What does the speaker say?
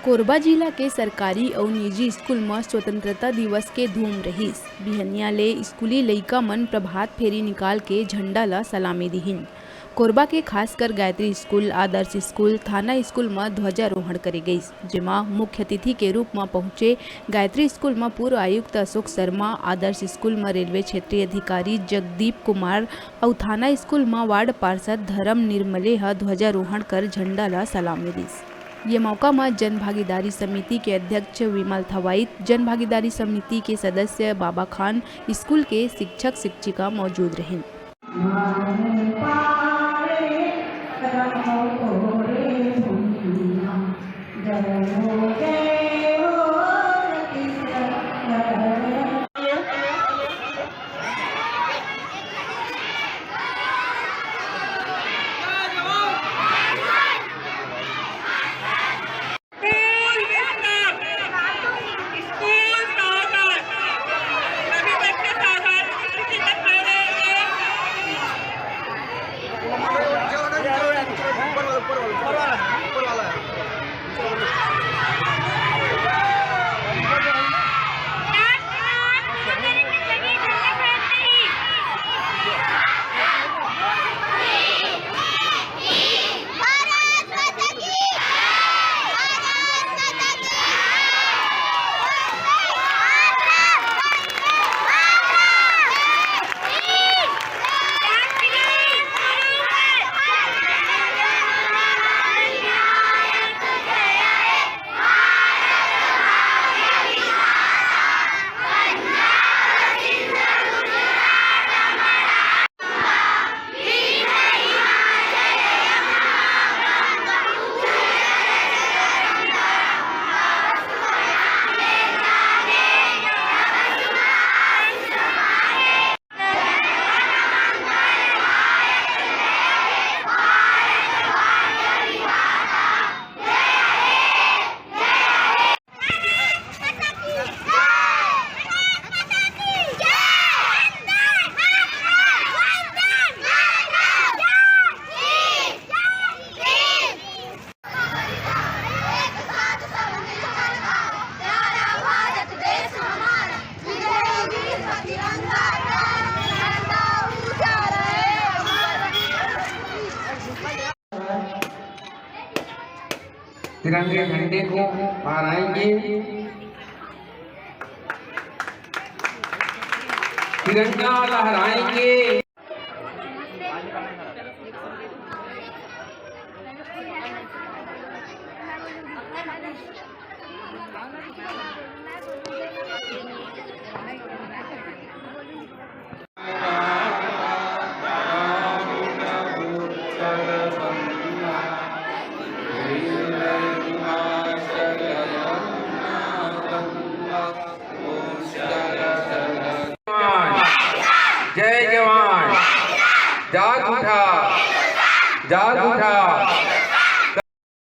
कोरबा जिला के सरकारी और निजी स्कूल में स्वतंत्रता दिवस के धूम रहीस। बिहनिया ले स्कूली लइका मन प्रभात फेरी निकाल के झंडा ला सलामी दिहिन। कोरबा के खासकर गायत्री स्कूल, आदर्श स्कूल, थाना स्कूल में ध्वजारोहण करे गईस, जेमा मुख्य अतिथि के रूप में पहुंचे गायत्री स्कूल में पूर्व आयुक्त अशोक शर्मा, आदर्श स्कूल में रेलवे क्षेत्रीय अधिकारी जगदीप कुमार और थाना स्कूल में वार्ड पार्षद धर्म निर्मले ध्वजारोहण कर झंडा ला सलामी दिस। ये मौका में जन भागीदारी समिति के अध्यक्ष विमल थवाइत, जन भागीदारी समिति के सदस्य बाबा खान, स्कूल के शिक्षक शिक्षिका मौजूद रहे। तिरंगे झंडे को फहराएंगे, तिरंगा लहराएंगे। जय जवान, जाग उठा, जाग उठा।